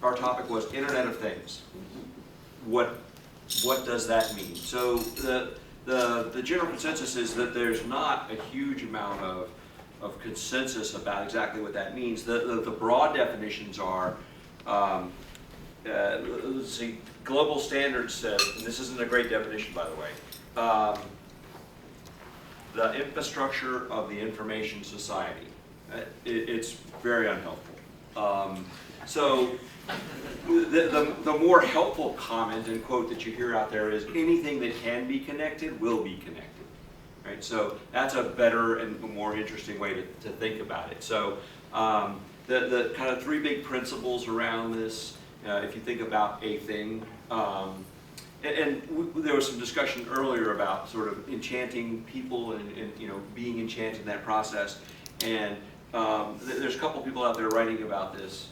our topic was Internet of Things. What does that mean? So the general consensus is that there's not a huge amount of consensus about exactly what that means. The broad definitions are, let's see, global standards says, and this isn't a great definition by the way, the infrastructure of the information society. It's very unhelpful. So the more helpful comment and quote that you hear out there is anything that can be connected will be connected. Right? So that's a better and more interesting way to think about it. So the kind of three big principles around this, if you think about a thing, there was some discussion earlier about sort of enchanting people and being enchanted in that process. And there's a couple people out there writing about this,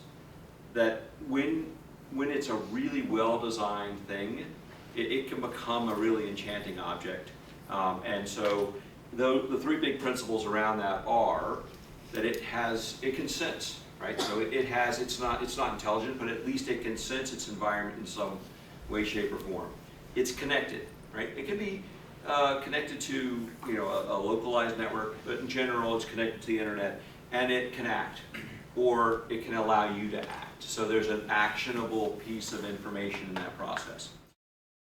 that when it's a really well-designed thing, it can become a really enchanting object. And so the three big principles around that are that it can sense, right? So it's not intelligent, but at least it can sense its environment in some way, shape, or form. It's connected, right? It can be connected to a localized network, but in general it's connected to the internet, and it can act, or it can allow you to act. So there's an actionable piece of information in that process.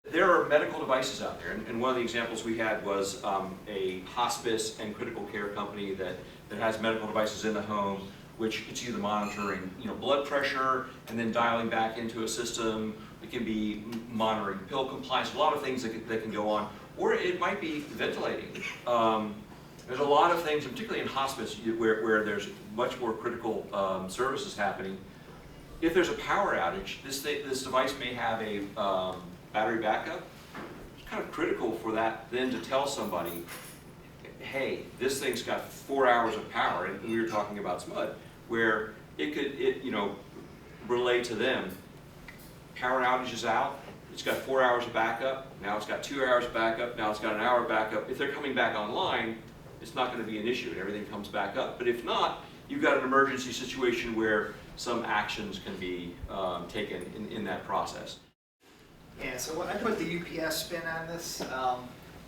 There are medical devices out there, and one of the examples we had was a hospice and critical care company that has medical devices in the home, which it's either monitoring blood pressure and then dialing back into a system. It can be monitoring pill compliance, a lot of things that can go on, or it might be ventilating. There's a lot of things, particularly in hospice, where there's much more critical services happening. If there's a power outage, this device may have a battery backup. It's kind of critical for that then to tell somebody, hey, this thing's got 4 hours of power, and we were talking about SMUD, where it could relay to them, power outage is out, it's got 4 hours of backup, now it's got 2 hours of backup, now it's got an hour of backup. If they're coming back online, it's not going to be an issue and everything comes back up. But if not, you've got an emergency situation where some actions can be taken in that process. Yeah, so I put the UPS spin on this,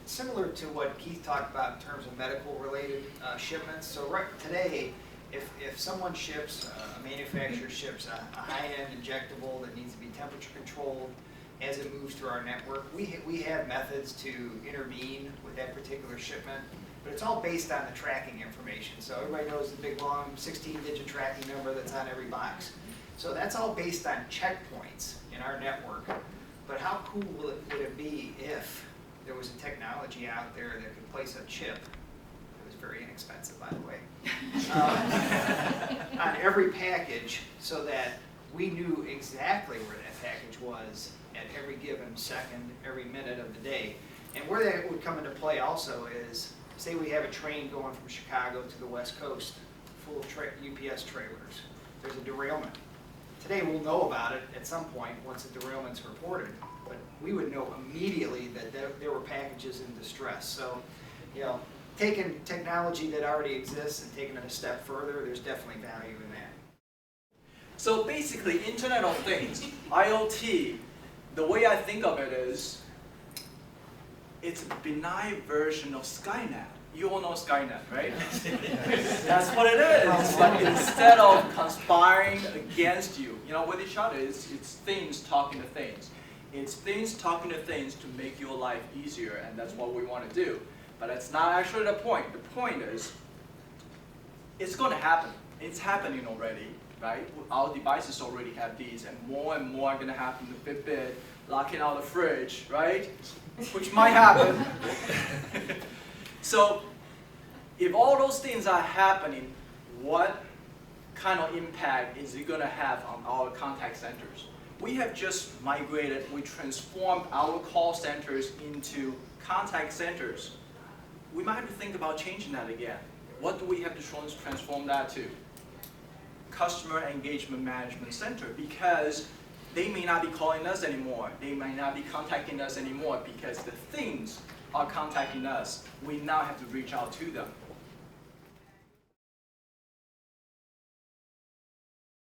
similar to what Keith talked about in terms of medical related shipments. So right today, if someone ships, a manufacturer ships a high-end injectable that needs to be temperature controlled as it moves through our network, we have methods to intervene with that particular shipment, but it's all based on the tracking information. So everybody knows the big long 16-digit tracking number that's on every box. So that's all based on checkpoints in our network. But how cool would it be if there was a technology out there that could place a chip, it was very inexpensive by the way, on every package so that we knew exactly where that package was at every given second, every minute of the day. And where that would come into play also is, say we have a train going from Chicago to the West Coast full of UPS trailers. There's a derailment. Today we'll know about it at some point once the derailment's reported, but we would know immediately that there were packages in distress. So, taking technology that already exists and taking it a step further, there's definitely value in that. So basically, Internet of Things, IoT, the way I think of it is, it's a benign version of Skynet. You all know Skynet, right? That's what it is. But instead of conspiring against you, with each other, it's things talking to things. It's things talking to things to make your life easier, and that's what we want to do. But that's not actually the point. The point is, it's going to happen. It's happening already, right? Our devices already have these, and more are going to happen. The Fitbit, locking out the fridge, right? Which might happen. So, if all those things are happening, what kind of impact is it going to have on our contact centers? We have just migrated, we transformed our call centers into contact centers. We might have to think about changing that again. What do we have to transform that to? Customer Engagement Management Center, because they may not be calling us anymore. They may not be contacting us anymore because the things are contacting us. We now have to reach out to them.